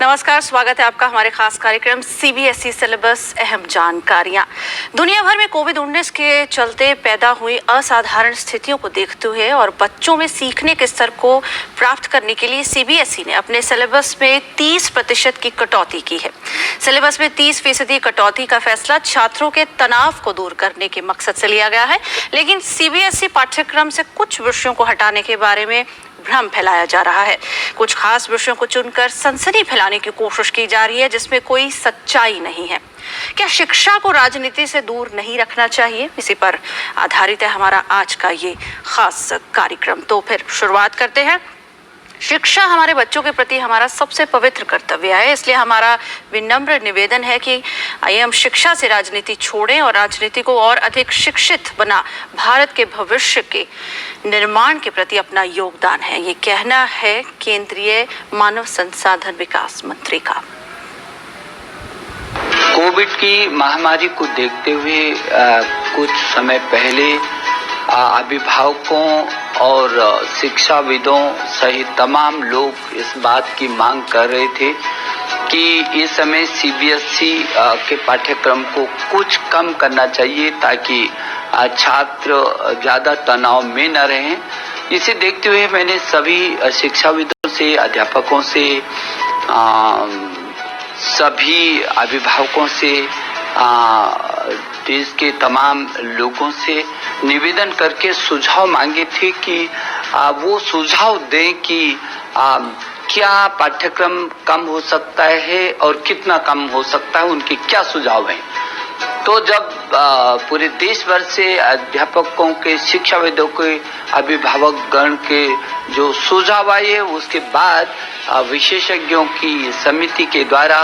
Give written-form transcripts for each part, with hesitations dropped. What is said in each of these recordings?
नमस्कार, स्वागत है आपका हमारे खास कार्यक्रम सीबीएसई सिलेबस अहम जानकारियां। दुनिया भर में कोविड-19 के चलते पैदा हुई असाधारण स्थितियों को देखते हुए और बच्चों में सीखने के स्तर को प्राप्त करने के लिए सीबीएसई ने अपने सिलेबस में 30% की कटौती की है। सिलेबस में 30% कटौती का फैसला छात्रों के तनाव को दूर करने के मकसद से लिया गया है, लेकिन सीबीएसई पाठ्यक्रम से कुछ विषयों को हटाने के बारे में भ्रम फैलाया जा रहा है। कुछ खास विषयों को चुनकर सनसनी फैलाने की कोशिश की जा रही है, जिसमें कोई सच्चाई नहीं है। क्या शिक्षा को राजनीति से दूर नहीं रखना चाहिए? इसी पर आधारित है हमारा आज का ये खास कार्यक्रम। तो फिर शुरुआत करते हैं। शिक्षा हमारे बच्चों के प्रति हमारा सबसे पवित्र कर्तव्य है, इसलिए हमारा विनम्र निवेदन है कि आइए हम शिक्षा से राजनीति छोड़ें और राजनीति को और अधिक शिक्षित बना भारत के भविष्य के निर्माण के प्रति अपना योगदान है। ये कहना है केंद्रीय मानव संसाधन विकास मंत्री का। कोविड की महामारी को देखते हुए कुछ समय पहले अभिभावकों और शिक्षाविदों सहित तमाम लोग इस बात की मांग कर रहे थे कि इस समय सीबीएसई के पाठ्यक्रम को कुछ कम करना चाहिए ताकि छात्र ज़्यादा तनाव में न रहें। इसे देखते हुए मैंने सभी शिक्षाविदों से, अध्यापकों से, सभी अभिभावकों से, देश के तमाम लोगों से निवेदन करके सुझाव मांगे थे कि वो सुझाव दें कि क्या पाठ्यक्रम कम हो सकता है और कितना कम हो सकता है, उनके क्या सुझाव हैं। तो जब पूरे देश भर से अध्यापकों के, शिक्षाविदों के, अभिभावक गण के जो सुझाव आए, उसके बाद विशेषज्ञों की समिति के द्वारा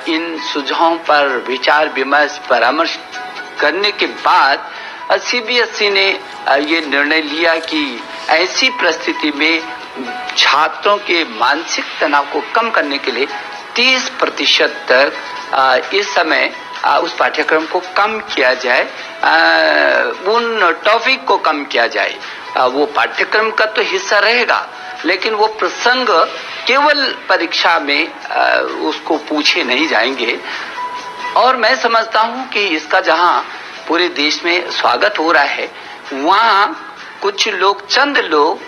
इन सुझावों पर विचार विमर्श परामर्श करने के बाद सीबीएसई ने ये निर्णय लिया कि ऐसी परिस्थिति में छात्रों के मानसिक तनाव को कम करने के लिए 30% तक इस समय उस पाठ्यक्रम को कम किया जाए, उन टॉपिक को कम किया जाए। वो पाठ्यक्रम का तो हिस्सा रहेगा, लेकिन वो प्रसंग केवल परीक्षा में उसको पूछे नहीं जाएंगे। और मैं समझता हूँ कि इसका जहाँ पूरे देश में स्वागत हो रहा है, वहाँ कुछ लोग, चंद लोग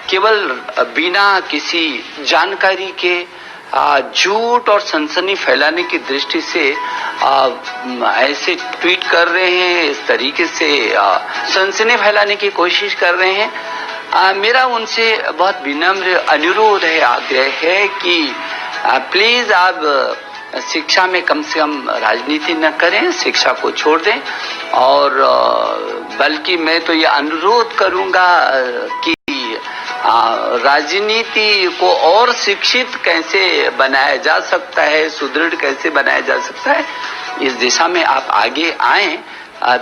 केवल बिना किसी जानकारी के झूठ और सनसनी फैलाने की दृष्टि से ऐसे ट्वीट कर रहे हैं, इस तरीके से सनसनी फैलाने की कोशिश कर रहे हैं। मेरा उनसे बहुत विनम्र अनुरोध है, आग्रह है कि प्लीज आप शिक्षा में कम से कम राजनीति न करें, शिक्षा को छोड़ दें। और बल्कि मैं तो ये अनुरोध करूंगा कि राजनीति को और शिक्षित कैसे बनाया जा सकता है, सुदृढ़ कैसे बनाया जा सकता है, इस दिशा में आप आगे आएं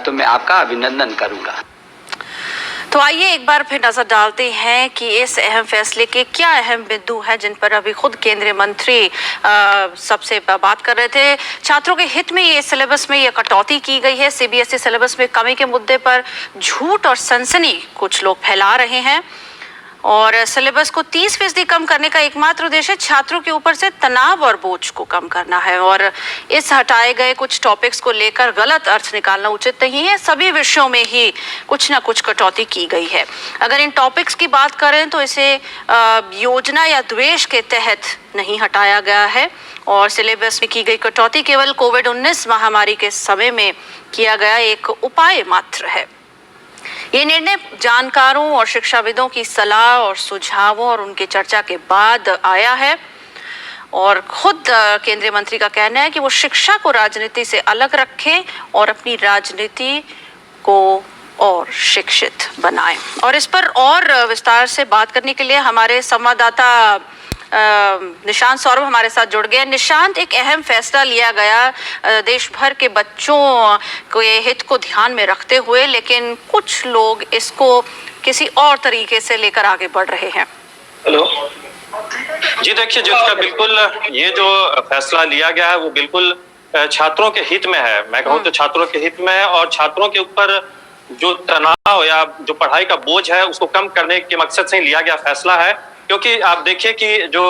तो मैं आपका अभिनंदन करूंगा। तो आइए एक बार फिर नजर डालते हैं कि इस अहम फैसले के क्या अहम बिंदु हैं, जिन पर अभी खुद केंद्रीय मंत्री सबसे बात कर रहे थे। छात्रों के हित में ये सिलेबस में ये कटौती की गई है। सीबीएसई सिलेबस में कमी के मुद्दे पर झूठ और सनसनी कुछ लोग फैला रहे हैं और सिलेबस को 30% कम करने का एकमात्र उद्देश्य छात्रों के ऊपर से तनाव और बोझ को कम करना है। और इस हटाए गए कुछ टॉपिक्स को लेकर गलत अर्थ निकालना उचित नहीं है। सभी विषयों में ही कुछ ना कुछ कटौती की गई है। अगर इन टॉपिक्स की बात करें तो इसे योजना या द्वेष के तहत नहीं हटाया गया है और सिलेबस में की गई कटौती केवल कोविड-19 महामारी के समय में किया गया एक उपाय मात्र है। ये निर्णय जानकारों और शिक्षाविदों की सलाह और सुझावों और उनके चर्चा के बाद आया है और खुद केंद्रीय मंत्री का कहना है कि वो शिक्षा को राजनीति से अलग रखें और अपनी राजनीति को और शिक्षित बनाएं। और इस पर और विस्तार से बात करने के लिए हमारे संवाददाता निशांत सौरभ हमारे साथ जुड़ गए। निशांत, एक अहम फैसला लिया गया देश भर के बच्चों के हित को ध्यान में रखते हुए, लेकिन कुछ लोग इसको किसी और तरीके से लेकर आगे बढ़ रहे हैं। हेलो जी, देखिए जिसका बिल्कुल ये जो फैसला लिया गया है वो बिल्कुल छात्रों के हित में है। मैं कहूँ तो छात्रों के हित में है और छात्रों के ऊपर जो तनाव या जो पढ़ाई का बोझ है उसको कम करने के मकसद से लिया गया फैसला है। क्योंकि आप देखिए कि जो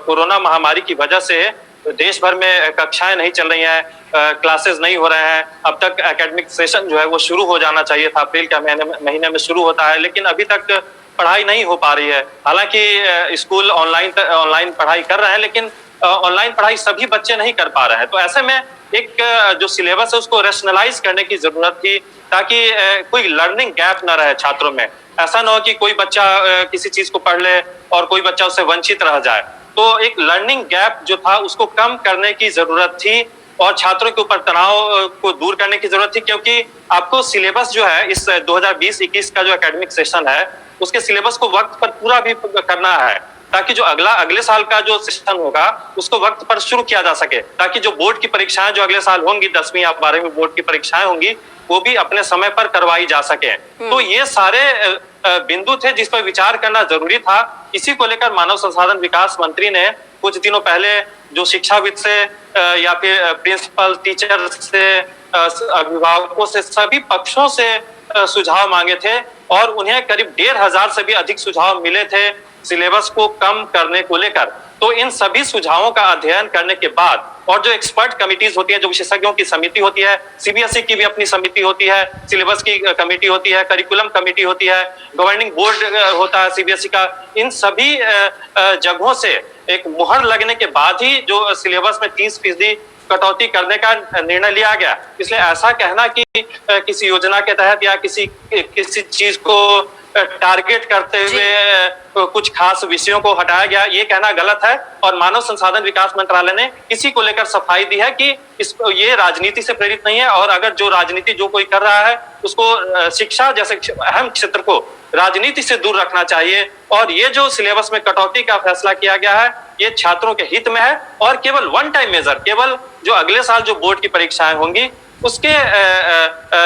कोरोना महामारी की वजह से देश भर में कक्षाएं नहीं चल रही हैं, क्लासेस नहीं हो रहे हैं। अब तक एकेडमिक सेशन जो है वो शुरू हो जाना चाहिए था, अप्रैल के महीने में शुरू होता है, लेकिन अभी तक पढ़ाई नहीं हो पा रही है। हालांकि स्कूल ऑनलाइन पढ़ाई कर रहे हैं, लेकिन ऑनलाइन पढ़ाई सभी बच्चे नहीं कर पा रहे हैं। तो ऐसे में एक जो सिलेबस है उसको रेशनलाइज करने की जरूरत थी, ताकि कोई लर्निंग गैप ना रहे छात्रों में। ऐसा ना हो कि कोई बच्चा किसी चीज को पढ़ ले और कोई बच्चा उससे वंचित रह जाए। तो एक लर्निंग गैप जो था उसको कम करने की जरूरत थी और छात्रों के ऊपर तनाव को दूर करने की जरूरत थी, क्योंकि आपको सिलेबस जो है इस 2020-21 का जो एकेडमिक सेशन है उसके सिलेबस को वक्त पर पूरा भी करना है, ताकि जो अगले साल का जो सेशन होगा उसको वक्त पर शुरू किया जा सके, ताकि जो बोर्ड की परीक्षाएं जो अगले साल होंगी, 10वीं या 12वीं बोर्ड की परीक्षाएं होंगी, वो भी अपने समय पर करवाई जा सके। तो ये सारे बिंदु थे जिस पर विचार करना जरूरी था। इसी को लेकर मानव संसाधन विकास मंत्री ने कुछ दिनों पहले जो शिक्षाविद से या फिर प्रिंसिपल, टीचर से, अभिभावकों से, सभी पक्षों से सुझाव मांगे थे और उन्हें करीब 1500 से भी अधिक सुझाव मिले थे सिलेबस को कम करने को लेकर। तो इन सभी सुझावों का अध्ययन करने के बाद और जो एक्सपर्ट कमिटीज होती है, जो विशेषज्ञों की समिति होती है, सीबीएसई की भी अपनी समिति होती है, सिलेबस की कमेटी होती है, करिकुलम कमेटी होती है, गवर्निंग बोर्ड होता है सीबीएसई का, इन सभी जगहों से एक मुहर लगने के बाद ही जो सिलेबस में 30% कटौती करने का निर्णय लिया गया। इसलिए ऐसा कहना कि किसी योजना के तहत या किसी चीज को टारगेट करते हुए कुछ खास विषयों को हटाया गया, ये कहना गलत है। और मानव संसाधन विकास मंत्रालय ने इसी को लेकर सफाई दी है कि ये राजनीति से प्रेरित नहीं है, और अगर जो राजनीति जो कोई कर रहा है उसको शिक्षा जैसे अहम क्षेत्र को राजनीति से दूर रखना चाहिए। और ये जो सिलेबस में कटौती का फैसला किया गया है ये छात्रों के हित में है और केवल वन टाइम मेजर, केवल जो अगले साल जो बोर्ड की परीक्षाएं होंगी उसके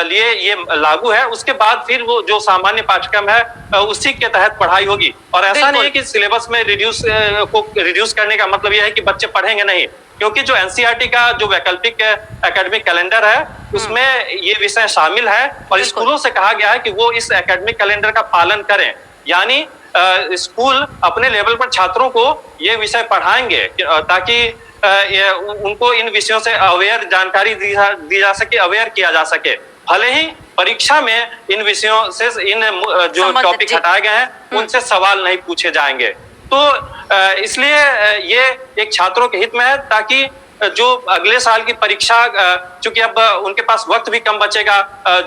लिए ये लागू है। उसके बाद फिर वो जो सामान्य पाठ्यक्रम है उसी के तहत पढ़ाई होगी। और ऐसा नहीं है कि सिलेबस में रिड्यूस करने का मतलब ये है कि बच्चे पढ़ेंगे नहीं, क्योंकि जो एनसीईआरटी का जो वैकल्पिक एकेडमिक कैलेंडर है उसमें ये विषय शामिल है और स्कूलों से कहा गया है कि वो इस एकेडमिक कैलेंडर का पालन करें। यानी स्कूल अपने लेवल पर छात्रों को ये विषय पढ़ाएंगे ताकि उनको इन विषयों से अवेयर जानकारी दी जा सके, अवेयर किया जा सके। भले ही परीक्षा में इन विषयों से इन जो टॉपिक हटाए गए हैं उनसे सवाल नहीं पूछे जाएंगे। तो इसलिए ये एक छात्रों के हित में है, ताकि जो अगले साल की परीक्षा, चूंकि अब उनके पास वक्त भी कम बचेगा,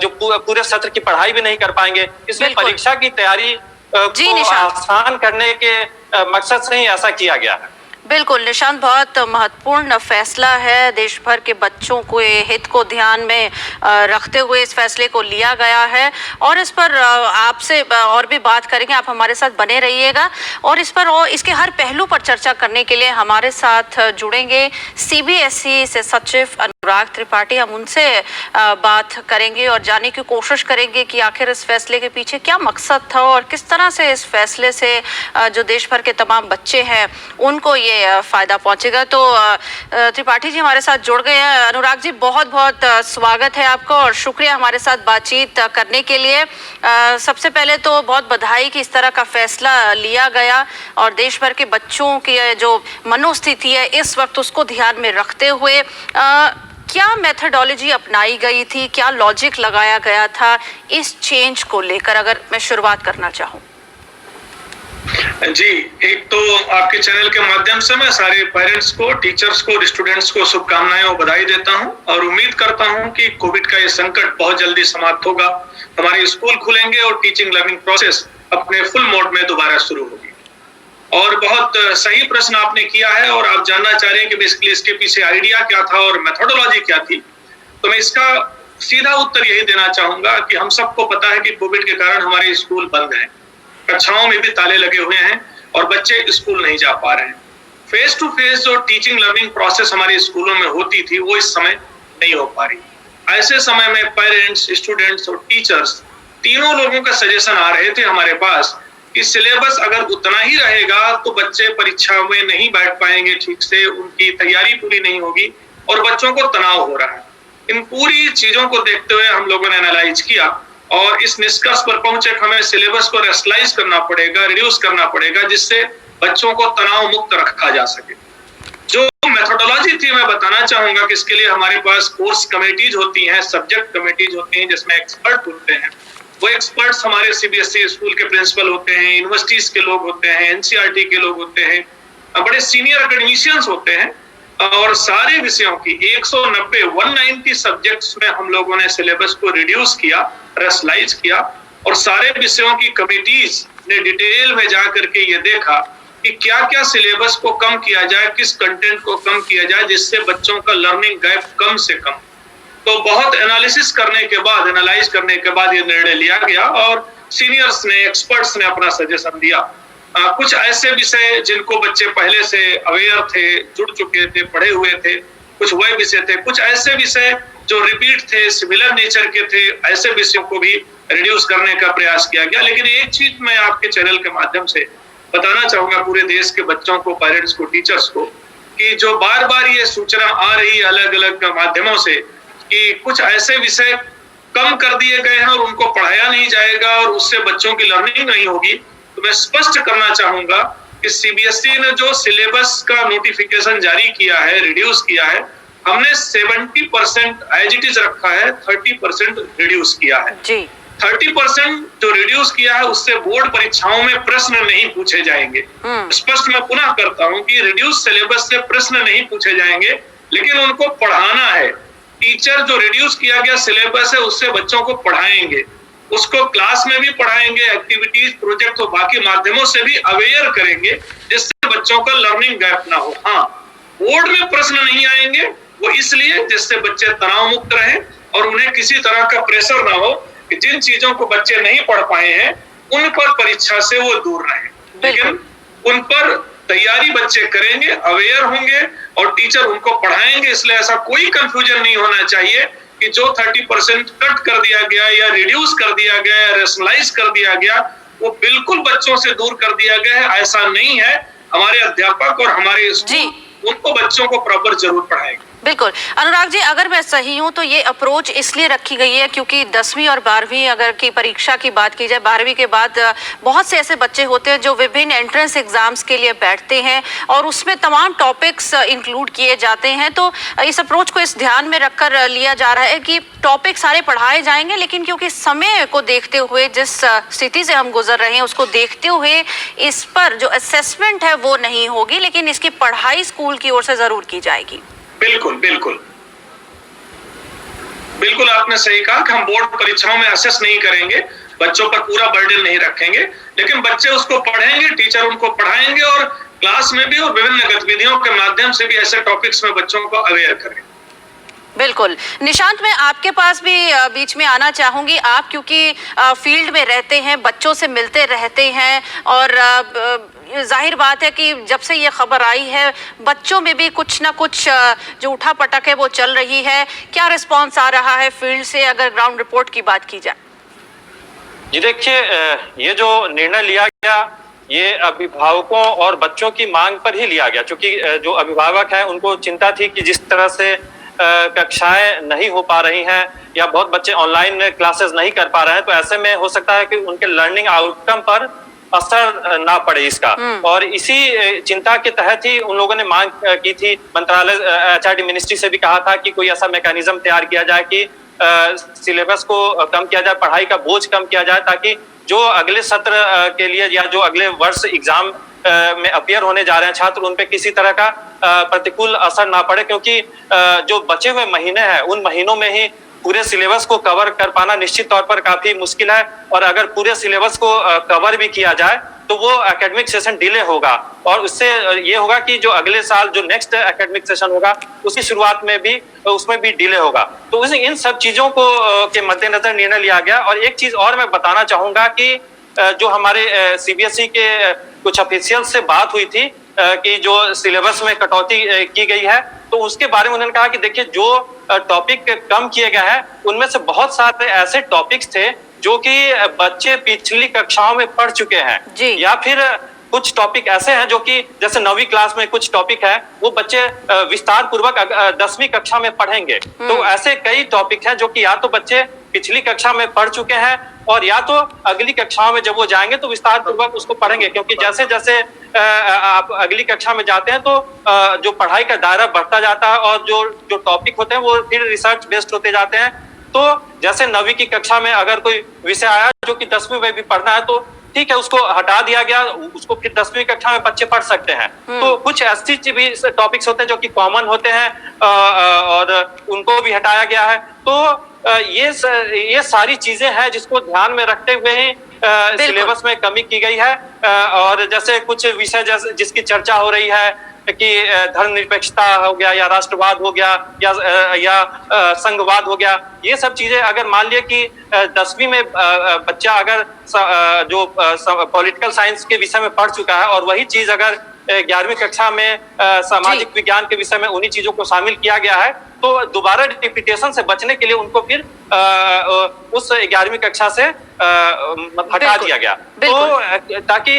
जो पूरे सत्र की पढ़ाई भी नहीं कर पाएंगे, इसलिए परीक्षा की तैयारी को आसान करने के मकसद से ही ऐसा किया गया है। बिल्कुल निशांत, बहुत महत्वपूर्ण फैसला है। देश भर के बच्चों को हित को ध्यान में रखते हुए इस फैसले को लिया गया है और इस पर आपसे और भी बात करेंगे। आप हमारे साथ बने रहिएगा और इस पर और इसके हर पहलू पर चर्चा करने के लिए हमारे साथ जुड़ेंगे सीबीएसई से सचिव अनुराग त्रिपाठी। हम उनसे बात करेंगे और जानने की कोशिश करेंगे कि आखिर इस फैसले के पीछे क्या मकसद था और किस तरह से इस फैसले से जो देश भर के तमाम बच्चे हैं उनको ये फायदा पहुंचेगा। तो त्रिपाठी जी हमारे साथ जुड़ गए हैं। अनुराग जी, बहुत बहुत स्वागत है आपका और शुक्रिया हमारे साथ बातचीत करने के लिए। सबसे पहले तो बहुत बधाई कि इस तरह का फैसला लिया गया और देश भर के बच्चों की जो मनोस्थिति है इस वक्त उसको ध्यान में रखते हुए क्या मेथडोलॉजी अपनाई गई थी, क्या लॉजिक लगाया गया था इस चेंज को लेकर, अगर मैं शुरुआत करना चाहूँ? जी, एक तो आपके चैनल के माध्यम से मैं सारे पेरेंट्स को, टीचर्स को, स्टूडेंट्स को शुभकामनाएं और बधाई देता हूं और उम्मीद करता हूं कि कोविड का ये संकट बहुत जल्दी समाप्त होगा, हमारे स्कूल खुलेंगे और टीचिंग लर्निंग प्रोसेस अपने फुल मोड में दोबारा शुरू होगी। और बहुत सही प्रश्न आपने किया है और आप जानना चाह रहे हैं कि बेसिकली इसके पीछे आइडिया क्या था और मेथोडोलॉजी क्या थी। तो मैं इसका सीधा उत्तर यही देना चाहूंगा कि हम सबको पता है कि कोविड के कारण हमारे स्कूल बंद हैं, कक्षाओं में भी ताले लगे हुए हैं और बच्चे स्कूल नहीं जा पा रहे हैं। फेस टू फेस जो टीचिंग लर्निंग प्रोसेस हमारे स्कूलों में होती थी वो इस समय नहीं हो पा रही। ऐसे समय में पेरेंट्स, स्टूडेंट्स और टीचर्स तीनों लोगों का सजेशन आ रहे थे हमारे पास कि सिलेबस अगर उतना ही रहेगा तो बच्चे परीक्षा में नहीं बैठ पाएंगे ठीक से, उनकी तैयारी पूरी नहीं होगी और बच्चों को तनाव हो रहा है। इन पूरी चीजों को देखते हुए हम लोगों ने एनालाइज किया और इस निष्कर्ष पर पहुंचे कि हमें सिलेबस को रेशनलाइज करना पड़ेगा, रिड्यूस करना पड़ेगा, जिससे बच्चों को तनाव मुक्त रखा जा सके। जो मेथोडोलॉजी थी मैं बताना चाहूंगा कि इसके लिए हमारे पास कोर्स कमेटीज होती हैं, सब्जेक्ट कमेटीज होती हैं, जिसमें एक्सपर्ट होते हैं। वो एक्सपर्ट्स हमारे सीबीएसई स्कूल के प्रिंसिपल होते हैं, यूनिवर्सिटीज के लोग होते हैं, एनसीईआरटी के लोग होते हैं, बड़े सीनियर एकेडमिशियंस होते हैं, और सारे विषयों की 190 सब्जेक्ट्स में हम लोगों ने सिलेबस को रिड्यूस किया, रैशनलाइज किया, और सारे विषयों की कमिटीज ने डिटेल में जा करके ये देखा कि क्या क्या सिलेबस को कम किया जाए, किस कंटेंट को कम किया जाए, जिससे बच्चों का लर्निंग गैप कम से कम। तो बहुत एनालिसिस करने के बाद, एनालाइज करने के बाद ये निर्णय लिया गया, और सीनियर्स ने, एक्सपर्ट्स ने अपना सजेशन दिया। कुछ ऐसे विषय जिनको बच्चे पहले से अवेयर थे, जुड़ चुके थे, पढ़े हुए थे, कुछ वह विषय थे, कुछ ऐसे विषय जो रिपीट थे, सिमिलर नेचर के थे, ऐसे विषयों को भी रिड्यूस करने का प्रयास किया गया। लेकिन एक चीज मैं आपके चैनल के माध्यम से बताना चाहूंगा पूरे देश के बच्चों को, पेरेंट्स को, टीचर्स को, कि जो बार बार ये सूचना आ रही है अलग अलग माध्यमों से कि कुछ ऐसे विषय कम कर दिए गए हैं और उनको पढ़ाया नहीं जाएगा और उससे बच्चों की लर्निंग नहीं होगी, तो मैं स्पष्ट करना चाहूंगा कि सीबीएसई ने जो सिलेबस का नोटिफिकेशन जारी किया है, रिड्यूस किया है, हमने 70% एज इट इज रखा है, 30% रिड्यूस किया है जी। 30% जो रिड्यूस किया है उससे बोर्ड परीक्षाओं में प्रश्न नहीं पूछे जाएंगे। स्पष्ट मैं पुनः करता हूं कि रिड्यूस सिलेबस से प्रश्न नहीं पूछे जाएंगे, लेकिन उनको पढ़ाना है। टीचर जो रिड्यूस किया गया सिलेबस है उससे बच्चों को पढ़ाएंगे, उसको क्लास में भी पढ़ाएंगे, एक्टिविटीज, प्रोजेक्ट और बाकी माध्यमों से भी अवेयर करेंगे, जिससे बच्चों का लर्निंग गैप ना हो। हाँ, बोर्ड में प्रश्न नहीं आएंगे, वो इसलिए जिससे बच्चे तनाव मुक्त रहें और उन्हें किसी तरह का प्रेशर ना हो कि जिन चीजों को बच्चे नहीं पढ़ पाए हैं उन पर परीक्षा से वो दूर रहें। लेकिन उन पर तैयारी बच्चे करेंगे, अवेयर होंगे और टीचर उनको पढ़ाएंगे। इसलिए ऐसा कोई कंफ्यूजन नहीं होना चाहिए कि जो 30% कट कर दिया गया या रिड्यूस कर दिया गया या रैशनलाइज कर दिया गया वो बिल्कुल बच्चों से दूर कर दिया गया है, ऐसा नहीं है। हमारे अध्यापक और हमारे स्कूल उनको बच्चों को प्रॉपर जरूर पढ़ाएंगे। बिल्कुल अनुराग जी, अगर मैं सही हूं तो ये अप्रोच इसलिए रखी गई है क्योंकि 10वीं और 12वीं अगर की परीक्षा की बात की जाए, 12वीं के बाद बहुत से ऐसे बच्चे होते हैं जो विभिन्न एंट्रेंस एग्जाम्स के लिए बैठते हैं और उसमें तमाम टॉपिक्स इंक्लूड किए जाते हैं। तो इस अप्रोच को इस ध्यान में रखकर लिया जा रहा है कि टॉपिक सारे पढ़ाए जाएंगे, लेकिन क्योंकि समय को देखते हुए, जिस स्थिति से हम गुजर रहे हैं उसको देखते हुए इस पर जो असेसमेंट है वो नहीं होगी, लेकिन इसकी पढ़ाई स्कूल की ओर से जरूर की जाएगी। बिल्कुल बिल्कुल बिल्कुल आपने सही कहा कि हम बोर्ड परीक्षाओं में असेस नहीं करेंगे, बच्चों पर पूरा बर्डन नहीं रखेंगे, लेकिन बच्चे उसको पढ़ेंगे, टीचर उनको पढ़ाएंगे और क्लास में भी और विभिन्न गतिविधियों के माध्यम से भी ऐसे टॉपिक्स में बच्चों को अवेयर करें। बिल्कुल निशांत, मैं आपके पास भी बीच में आना चाहूंगी। आप क्योंकि फील्ड में रहते हैं, बच्चों से मिलते रहते हैं और जाहिर बात है कि जब से ये खबर आई है बच्चों में भी कुछ ना कुछ जो उठा पटक है वो चल रही है। क्या रिस्पांस आ रहा है फील्ड से, अगर ग्राउंड रिपोर्ट की बात की जाए? जी देखिए, ये जो निर्णय लिया गया ये अभिभावकों और बच्चों की मांग पर ही लिया गया, क्योंकि जो अभिभावक हैं उनको चिंता थी कि जिस तरह से कक्षाएं नहीं हो पा रही हैं या बहुत बच्चे ऑनलाइन क्लासेस नहीं कर पा रहे हैं, तो ऐसे में हो सकता है कि उनके लर्निंग आउटकम पर असर ना पड़े इसका। और इसी चिंता के तहत ही उन लोगों ने मांग की थी, मंत्रालय एचआरडी मिनिस्ट्री से भी कहा था कि कोई ऐसा मैकेनिज्म तैयार किया जाए कि सिलेबस को कम किया जाए, पढ़ाई का बोझ कम किया जाए, ताकि जो अगले सत्र के लिए या जो अगले वर्ष एग्जाम में अपियर होने जा रहे हैं छात्र, उन पे किसी तरह का प्रतिकूल असर ना पड़े, क्योंकि जो बचे हुए महीने हैं उन महीनों में ही पूरे सिलेबस को कवर कर पाना निश्चित तौर पर काफी मुश्किल है। और अगर पूरे सिलेबस को कवर भी किया जाए तो वो एकेडमिक सेशन डिले होगा और उससे ये होगा कि जो अगले साल जो नेक्स्ट एकेडमिक सेशन होगा उसकी शुरुआत में भी उसमें भी डिले होगा। तो इन सब चीजों को के मद्देनजर निर्णय लिया गया। और एक चीज और मैं बताना चाहूंगा कि जो हमारे सीबीएसई के कुछ ऑफिशियल से बात हुई थी कि जो सिलेबस में कटौती की गई है, तो उसके बारे में उन्होंने कहा कि देखिए जो टॉपिक कम किए गए हैं उनमें से बहुत सारे ऐसे टॉपिक्स थे जो कि बच्चे पिछली कक्षाओं में पढ़ चुके हैं, या फिर कुछ टॉपिक ऐसे हैं जो कि जैसे 9वीं क्लास में कुछ टॉपिक है वो बच्चे विस्तार पूर्वक 10वीं कक्षा में पढ़ेंगे। तो ऐसे कई टॉपिक हैं जो कि या तो बच्चे पिछली कक्षा में पढ़ चुके हैं, और या तो अगली कक्षाओं में जब वो जाएंगे तो विस्तार पूर्वक उसको पढ़ेंगे, क्योंकि जैसे जैसे आप अगली कक्षा में जाते हैं तो जो पढ़ाई का दायरा बढ़ता जाता है और जो टॉपिक होते हैं वो फिर रिसर्च बेस्ड होते जाते हैं। तो जैसे 9वीं की कक्षा में अगर कोई विषय आया जो कि 10वीं में भी पढ़ना है तो ठीक है, उसको हटा दिया गया, उसको फिर 10वीं कक्षा में बच्चे पढ़ सकते हैं। तो कुछ ऐसी भी टॉपिक्स होते हैं जो कि कॉमन होते हैं और उनको भी हटाया गया है। तो ये सारी चीजें हैं जिसको ध्यान में रखते हुए ही सिलेबस में कमी की गई है। और जैसे कुछ विषय जैसे जिसकी चर्चा हो रही है कि धर्मनिरपेक्षता हो गया या राष्ट्रवाद हो गया या संघवाद हो गया, ये सब चीजें अगर मान लिया कि 10वीं में बच्चा अगर जो पॉलिटिकल साइंस के विषय में पढ़ चुका है और वही चीज अगर 11वीं कक्षा में सामाजिक विज्ञान के विषय में उन्हीं चीजों को शामिल किया गया है, तो दोबारा रिपीटेशन से बचने के लिए उनको फिर उस 11वीं कक्षा से हटा दिया गया, तो ताकि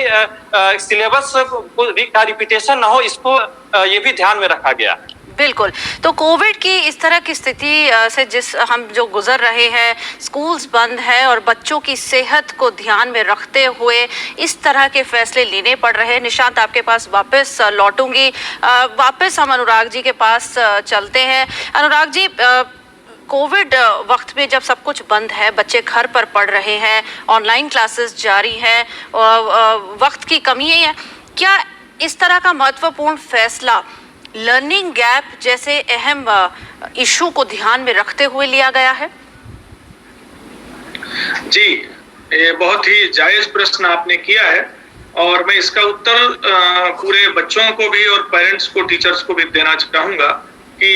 सिलेबस का रिपीटेशन ना हो, इसको ये भी ध्यान में रखा गया। बिल्कुल। तो कोविड की इस तरह की स्थिति से जिस हम जो गुजर रहे हैं, स्कूल्स बंद है और बच्चों की सेहत को ध्यान में रखते हुए इस तरह के फैसले लेने पड़ रहे हैं। निशांत, आपके पास वापस लौटूंगी। वापस हम अनुराग जी के पास चलते हैं। अनुराग जी, कोविड वक्त में जब सब कुछ बंद है, बच्चे घर पर पढ़ रहे हैं, ऑनलाइन क्लासेस जारी हैं, वक्त की कमी है, क्या इस तरह का महत्वपूर्ण फैसला लर्निंग गैप जैसे अहम इशू को ध्यान में रखते हुए लिया गया है? जी, ये बहुत ही जायज प्रश्न आपने किया है और मैं इसका उत्तर पूरे बच्चों को भी और पेरेंट्स को, टीचर्स को भी देना चाहूंगा कि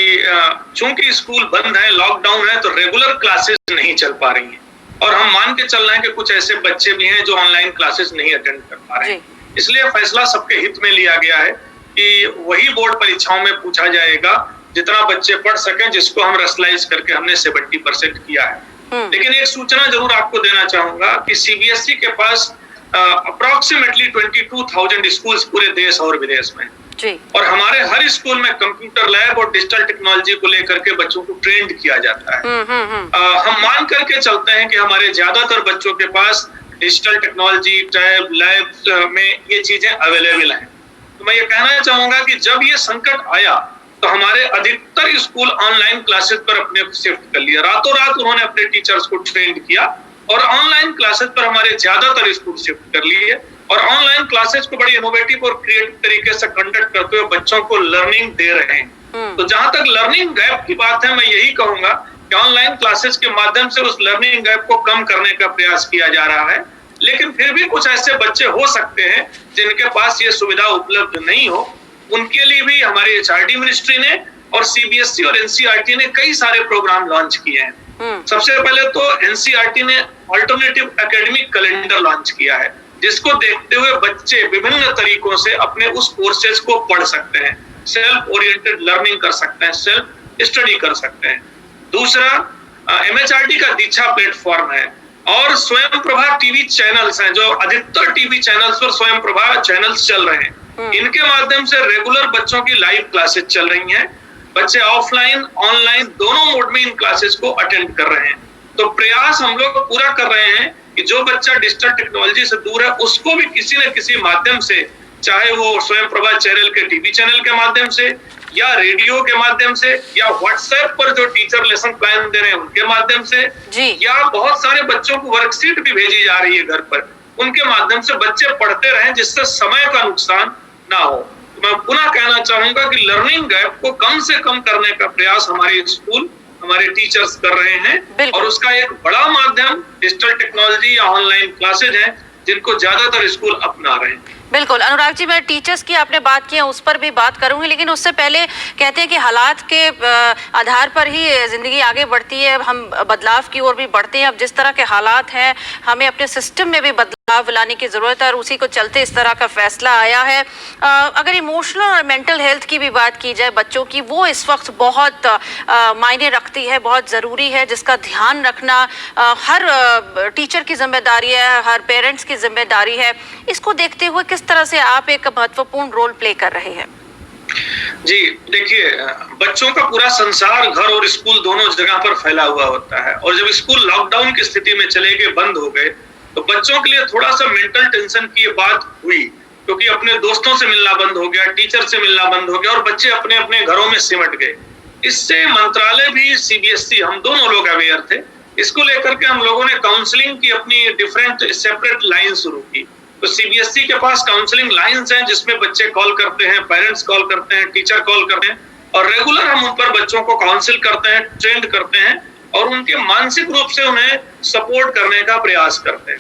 चूंकि स्कूल बंद है, लॉकडाउन है, तो रेगुलर क्लासेस नहीं चल पा रही हैं और हम मान के चल रहे हैं कि कुछ ऐसे बच्चे भी हैं जो ऑनलाइन क्लासेस नहीं अटेंड कर पा रहे हैं। इसलिए फैसला सबके हित में लिया गया है कि वही बोर्ड परीक्षाओं में पूछा जाएगा जितना बच्चे पढ़ सकें, जिसको हम रसलाइज करके हमने 70% किया है। लेकिन एक सूचना जरूर आपको देना चाहूंगा कि सीबीएसई के पास अप्रोक्सीमेटली 22,000 स्कूल्स पूरे देश और विदेश में जी। और हमारे हर स्कूल में कंप्यूटर लैब और डिजिटल टेक्नोलॉजी को लेकर के बच्चों को ट्रेंड किया जाता है। हम मान करके चलते हैं कि हमारे ज्यादातर बच्चों के पास डिजिटल टेक्नोलॉजी, टैब, लैब में ये चीजें अवेलेबल हैं। तो मैं ये कहना चाहूंगा कि जब ये संकट आया तो हमारे अधिकतर स्कूल ऑनलाइन क्लासेस पर अपने शिफ्ट कर लिया। रातों रात उन्होंने अपने टीचर्स को ट्रेंड किया और ऑनलाइन क्लासेस पर हमारे ज्यादातर स्कूल शिफ्ट कर लिए और ऑनलाइन क्लासेस को बड़ी इनोवेटिव और क्रिएटिव तरीके से कंडक्ट करते हुए बच्चों को लर्निंग दे रहे हैं। तो जहां तक लर्निंग गैप की बात है, मैं यही कहूंगा कि ऑनलाइन क्लासेस के माध्यम से उस लर्निंग गैप को कम करने का प्रयास किया जा रहा है। लेकिन फिर भी कुछ ऐसे बच्चे हो सकते हैं जिनके पास ये सुविधा उपलब्ध नहीं हो, उनके लिए भी हमारी एचआरडी मिनिस्ट्री ने और सीबीएसई और एनसीईआरटी ने कई सारे प्रोग्राम लॉन्च किए हैं। सबसे पहले तो एनसीईआरटी ने अल्टरनेटिव एकेडमिक कैलेंडर लॉन्च किया है, जिसको देखते हुए बच्चे विभिन्न तरीकों से अपने उस कोर्सेज को पढ़ सकते हैं, सेल्फ ओरिएंटेड लर्निंग कर सकते हैं, सेल्फ स्टडी कर सकते हैं। दूसरा, एमएचआरडी का दीक्षा प्लेटफॉर्म है और स्वयं प्रभा टीवी चैनल्स हैं, जो अधिकतर टीवी चैनल्स पर स्वयं प्रभा चैनल्स चल रहे हैं। इनके माध्यम से रेगुलर बच्चों की लाइव क्लासेस चल रही हैं। बच्चे ऑफलाइन ऑनलाइन दोनों मोड में इन क्लासेस को अटेंड कर रहे हैं। तो प्रयास हम लोग पूरा कर रहे हैं कि जो बच्चा डिजिटल टेक्नोलॉजी से दूर है उसको भी किसी न किसी माध्यम से, चाहे वो स्वयं प्रभा चैनल के टीवी चैनल के माध्यम से या रेडियो के माध्यम से या व्हाट्सएप पर जो टीचर लेसन प्लान दे रहे हैं उनके माध्यम से या बहुत सारे बच्चों को वर्कशीट भी भेजी जा रही है घर पर, उनके माध्यम से बच्चे पढ़ते रहें जिससे समय का नुकसान ना हो। तो मैं पुनः कहना चाहूंगा कि लर्निंग गैप को कम से कम करने का प्रयास हमारे स्कूल, हमारे टीचर्स कर रहे हैं और उसका एक बड़ा माध्यम डिजिटल टेक्नोलॉजी या ऑनलाइन क्लासेज हैं जिनको ज्यादातर स्कूल अपना रहे हैं। बिल्कुल अनुराग जी, मैं टीचर्स की आपने बात की है उस पर भी बात करूंगी, लेकिन उससे पहले कहते हैं कि हालात के आधार पर ही जिंदगी आगे बढ़ती है, हम बदलाव की ओर भी बढ़ते हैं। अब जिस तरह के हालात हैं हमें अपने सिस्टम में भी बदलाव लाने की ज़रूरत है और उसी को चलते इस तरह का फैसला आया है। अगर इमोशनल और मेंटल हेल्थ की भी बात की जाए बच्चों की, वो इस वक्त बहुत मायने रखती है, बहुत ज़रूरी है, जिसका ध्यान रखना हर टीचर की जिम्मेदारी है, हर पेरेंट्स की जिम्मेदारी है। इसको देखते हुए किस तरह से आप एक महत्वपूर्ण रोल प्ले कर रहे हैं? जी, देखिए, बच्चों का पूरा संसार घर और स्कूल दोनों जगह पर फैला हुआ होता है, और जब स्कूल लॉकडाउन की स्थिति में चले गए, बंद हो गए, तो बच्चों के लिए थोड़ा सा मेंटल टेंशन की ये बात हुई, क्योंकि अपने दोस्तों से मिलना बंद हो गया, टीचर से मिलना बंद हो गया, और बच्चे अपने अपने घरों में सिमट गए। इससे मंत्रालय भी, सीबीएसई, हम दोनों लोग अवेयर थे। इसको लेकर के हम लोगों ने काउंसलिंग की अपनी डिफरेंट सेपरेट लाइन शुरू की। तो सीबीएसई के पास काउंसलिंग लाइंस हैं, जिसमें बच्चे कॉल करते हैं, पेरेंट्स कॉल करते हैं, टीचर कॉल करते हैं, और रेगुलर हम उन पर बच्चों को काउंसिल करते हैं, ट्रेंड करते हैं, और उनके मानसिक रूप से उन्हें सपोर्ट करने का प्रयास करते हैं।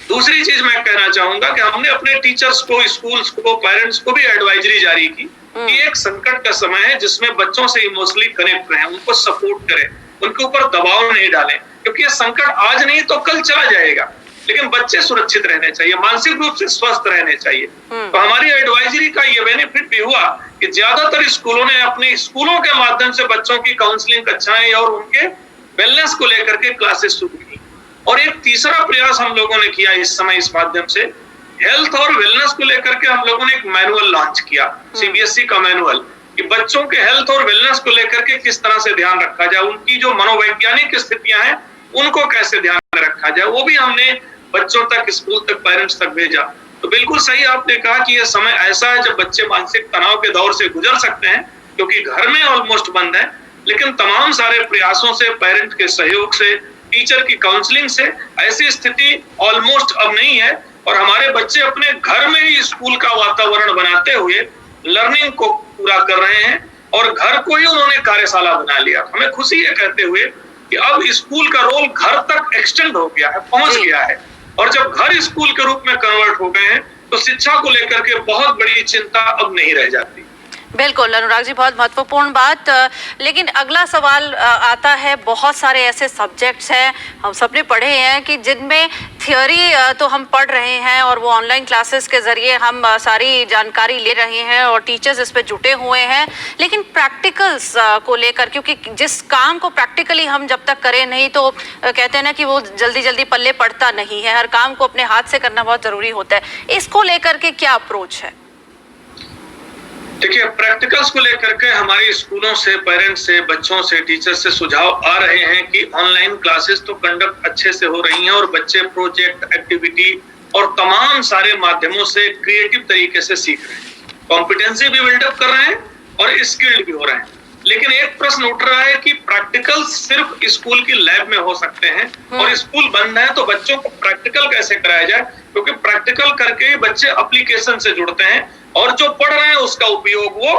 दूसरी चीज मैं कहना चाहूंगा कि हमने अपने टीचर्स को, स्कूल्स को, पेरेंट्स को भी एडवाइजरी जारी की कि एक संकट का समय है, जिसमें बच्चों से इमोशनली कनेक्ट रहें, उनको सपोर्ट करें, उनके ऊपर दबाव नहीं डालें, क्योंकि ये संकट आज नहीं तो कल चला जाएगा, लेकिन बच्चे सुरक्षित रहने चाहिए, मानसिक रूप से स्वस्थ रहने चाहिए। तो हमारी एडवाइजरी का ये बेनिफिट भी हुआ कि ज्यादातर स्कूलों ने अपने स्कूलों के माध्यम से बच्चों की काउंसलिंग, कक्षाएं और उनके वेलनेस को लेकर के क्लासेस शुरू की। और एक तीसरा प्रयास हम लोगों ने किया इस समय, इस माध्यम से हेल्थ और वेलनेस को लेकर के हम लोगों ने एक मैनुअल लॉन्च किया, सीबीएसई का मैनुअल, कि बच्चों के हेल्थ और वेलनेस को लेकर के किस तरह से ध्यान रखा जाए, उनकी जो मनोवैज्ञानिक स्थितियां हैं उनको कैसे ध्यान में रखा जाए, वो भी हमने बच्चों तक, स्कूल तक, पेरेंट्स तक भेजा। तो बिल्कुल सही आपने कहा कि ये समय ऐसा है जब बच्चे मानसिक तनाव के दौर से गुजर सकते हैं, क्योंकि घर में ऑलमोस्ट बंद है, लेकिन तमाम सारे प्रयासों से, पेरेंट के सहयोग से, टीचर की काउंसलिंग से ऐसी स्थिति ऑलमोस्ट अब नहीं है, और हमारे बच्चे अपने घर में ही स्कूल का वातावरण बनाते हुए लर्निंग को पूरा कर रहे हैं, और घर को ही उन्होंने कार्यशाला बना लिया। हमें खुशी है कहते हुए कि अब स्कूल का रोल घर तक एक्सटेंड हो गया है, पहुंच गया है, और जब घर स्कूल के रूप में कन्वर्ट हो गए हैं, तो शिक्षा को लेकर के बहुत बड़ी चिंता अब नहीं रह जाती। बिल्कुल अनुराग जी, बहुत महत्वपूर्ण बात। लेकिन अगला सवाल आता है, बहुत सारे ऐसे सब्जेक्ट्स हैं, हम सबने पढ़े हैं, कि जिनमें थियोरी तो हम पढ़ रहे हैं और वो ऑनलाइन क्लासेस के जरिए हम सारी जानकारी ले रहे हैं और टीचर्स इस पे जुटे हुए हैं, लेकिन प्रैक्टिकल्स को लेकर, क्योंकि जिस काम को प्रैक्टिकली हम जब तक करें नहीं, तो कहते हैं ना कि वो जल्दी जल्दी पल्ले पड़ता नहीं है, हर काम को अपने हाथ से करना बहुत जरूरी होता है। इसको लेकर के क्या अप्रोच है? देखिए, प्रैक्टिकल्स को लेकर के हमारे स्कूलों से, पेरेंट्स से, बच्चों से, टीचर से सुझाव आ रहे हैं कि ऑनलाइन क्लासेस तो कंडक्ट अच्छे से हो रही हैं, और बच्चे प्रोजेक्ट, एक्टिविटी और तमाम सारे माध्यमों से क्रिएटिव तरीके से सीख रहे हैं, कॉम्पिटेंसी भी बिल्डअप कर रहे हैं और स्किल्ड भी हो रहे हैं। लेकिन एक प्रश्न उठ रहा है कि प्रैक्टिकल सिर्फ स्कूल की लैब में हो सकते हैं, और स्कूल बंद है, तो बच्चों को प्रैक्टिकल कैसे कराया जाए, क्योंकि प्रैक्टिकल करके बच्चे एप्लीकेशन से जुड़ते हैं, और जो पढ़ रहे हैं उसका उपयोग वो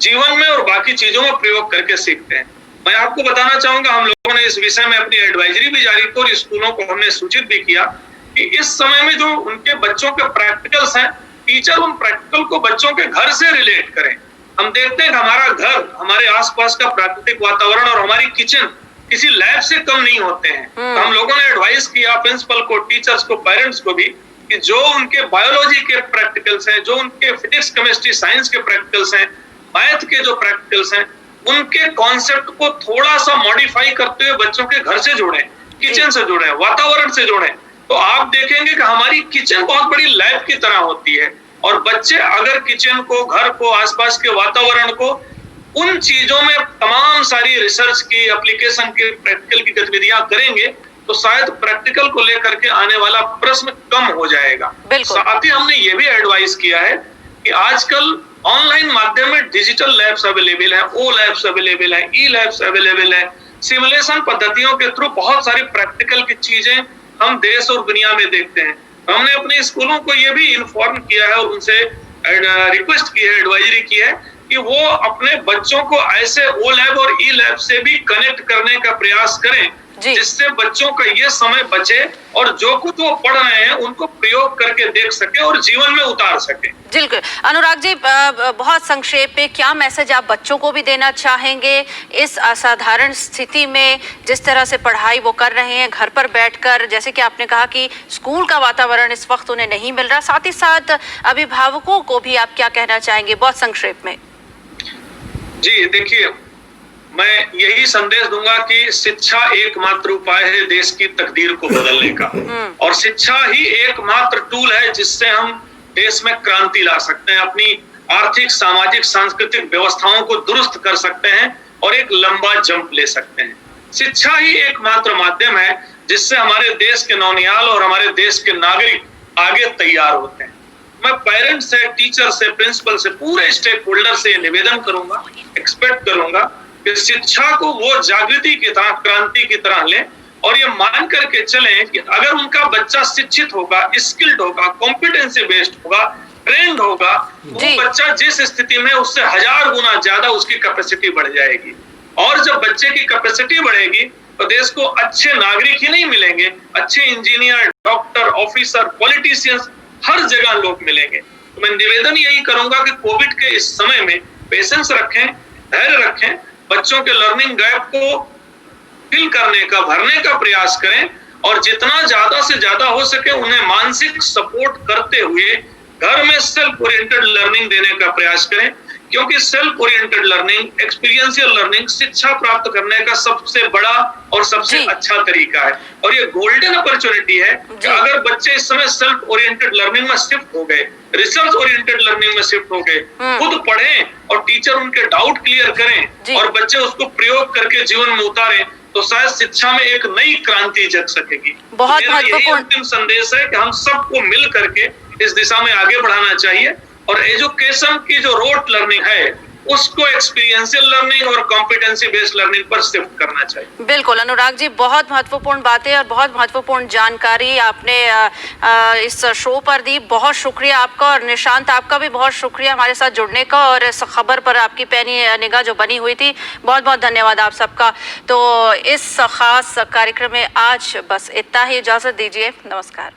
जीवन में और बाकी चीजों में प्रयोग करके सीखते हैं। मैं आपको बताना चाहूंगा, हम लोगों ने इस विषय में अपनी एडवाइजरी भी जारी की, और स्कूलों को हमने सूचित भी किया कि इस समय में जो उनके बच्चों के प्रैक्टिकल्स हैं, टीचर उन प्रैक्टिकल को बच्चों के घर से रिलेट करें। हम देखते हैं कि हमारा घर, हमारे आसपास का प्राकृतिक वातावरण और हमारी किचन किसी लैब से कम नहीं होते हैं। तो हम लोगों ने एडवाइस किया प्रिंसिपल को, टीचर्स को, पेरेंट्स को भी, कि जो उनके बायोलॉजी के प्रैक्टिकल्स हैं, जो उनके फिजिक्स, केमिस्ट्री, साइंस के प्रैक्टिकल्स हैं, मैथ के जो प्रैक्टिकल्स हैं, उनके कॉन्सेप्ट को थोड़ा सा मॉडिफाई करते हुए बच्चों के घर से जोड़ें, किचन से जोड़ें, वातावरण से जोड़ें। तो आप देखेंगे कि हमारी किचन बहुत बड़ी लैब की तरह होती है, और बच्चे अगर किचन को, घर को, आसपास के वातावरण को, उन चीजों में तमाम सारी रिसर्च की, एप्लीकेशन की, प्रैक्टिकल की गतिविधियां करेंगे, तो शायद प्रैक्टिकल को लेकर के आने वाला प्रश्न कम हो जाएगा। साथ ही हमने ये भी एडवाइस किया है कि आजकल ऑनलाइन माध्यम में डिजिटल लैब्स अवेलेबल है, ओ लैब्स अवेलेबल है, ई लैब्स अवेलेबल है, सिमुलेशन पद्धतियों के थ्रू बहुत सारी प्रैक्टिकल की चीजें हम देश और दुनिया में देखते हैं। हमने अपने स्कूलों को ये भी इन्फॉर्म किया है और उनसे रिक्वेस्ट की है, एडवाइजरी की है कि वो अपने बच्चों को ऐसे ओ लैब और ई लैब से भी कनेक्ट करने का प्रयास करें, जिससे बच्चों का ये समय बचे और जो कुछ वो पढ़ रहे हैं उनको प्रयोग करके देख सके और जीवन में उतार सके। बिल्कुल अनुराग जी, बहुत संक्षेप में क्या मैसेज आप बच्चों को भी देना चाहेंगे इस असाधारण स्थिति में, जिस तरह से पढ़ाई वो कर रहे हैं घर पर बैठकर, जैसे कि आपने कहा कि स्कूल का वातावरण इस वक्त उन्हें नहीं मिल रहा, साथ ही साथ अभिभावकों को भी आप क्या कहना चाहेंगे बहुत संक्षेप में? जी देखिए, मैं यही संदेश दूंगा कि शिक्षा एकमात्र उपाय है देश की तकदीर को बदलने का, और शिक्षा ही एकमात्र टूल है जिससे हम देश में क्रांति ला सकते हैं, अपनी आर्थिक, सामाजिक, सांस्कृतिक व्यवस्थाओं को दुरुस्त कर सकते हैं और एक लंबा जंप ले सकते हैं। शिक्षा ही एकमात्र माध्यम है जिससे हमारे देश के नौनिहाल और हमारे देश के नागरिक आगे तैयार होते हैं। मैं पेरेंट्स से, टीचर से, प्रिंसिपल से, पूरे स्टेक होल्डर से ये निवेदन करूंगा, एक्सपेक्ट करूंगा कि शिक्षा को वो जागृति की तरह, क्रांति की तरह लें और ये मान करके चलें कि अगर उनका बच्चा शिक्षित होगा, स्किल्ड होगा, कॉम्पिटेंसी बेस्ड होगा, ट्रेंड होगा, वो बच्चा जिस स्थिति में उससे 1000 गुना ज्यादा उसकी कैपेसिटी बढ़ जाएगी। और जब बच्चे की कैपेसिटी बढ़ेगी तो देश को अच्छे नागरिक ही नहीं मिलेंगे, अच्छे इंजीनियर, डॉक्टर, ऑफिसर, पॉलिटिशियंस, हर जगह लोग मिलेंगे। तो मैं निवेदन यही करूंगा कि कोविड के इस समय में पेशेंस रखें, धैर्य रखें, बच्चों के लर्निंग गैप को फिल करने का, भरने का प्रयास करें और जितना ज्यादा से ज्यादा हो सके उन्हें मानसिक सपोर्ट करते हुए घर में सेल्फ ओरिएंटेड लर्निंग देने का प्रयास करें, क्योंकि self oriented learning, experiential learning शिक्षा प्राप्त करने का सबसे बड़ा और सबसे अच्छा तरीका है। और ये गोल्डन अपॉर्चुनिटी है कि अगर बच्चे इस समय सेल्फ ओरिएंटेड लर्निंग में शिफ्ट हो गए, रिसर्च ओरिएंटेड लर्निंग में शिफ्ट हो गए, खुद पढ़ें और टीचर उनके डाउट क्लियर करें और बच्चे उसको प्रयोग करके जीवन में उतारें, तो शायद शिक्षा में एक नई क्रांति जग सकेगी। बहुत महत्वपूर्ण अंतिम संदेश है कि हम सबको मिल करके इस दिशा में आगे बढ़ाना चाहिए और एजुकेशन की जो रोट लर्निंग है उसको एक्सपीरियंशियल लर्निंग और कॉम्पिटेंसी बेस्ड लर्निंग पर शिफ्ट करना चाहिए। बिल्कुल अनुराग जी, बहुत महत्वपूर्ण बातें और बहुत महत्वपूर्ण जानकारी आपने इस शो पर दी। बहुत शुक्रिया आपका और निशांत आपका भी बहुत शुक्रिया हमारे साथ जुड़ने का और इस खबर पर आपकी पैनी निगाह जो बनी हुई थी, बहुत बहुत धन्यवाद आप सबका। तो इस खास कार्यक्रम में आज बस इतना ही, इजाजत दीजिए, नमस्कार।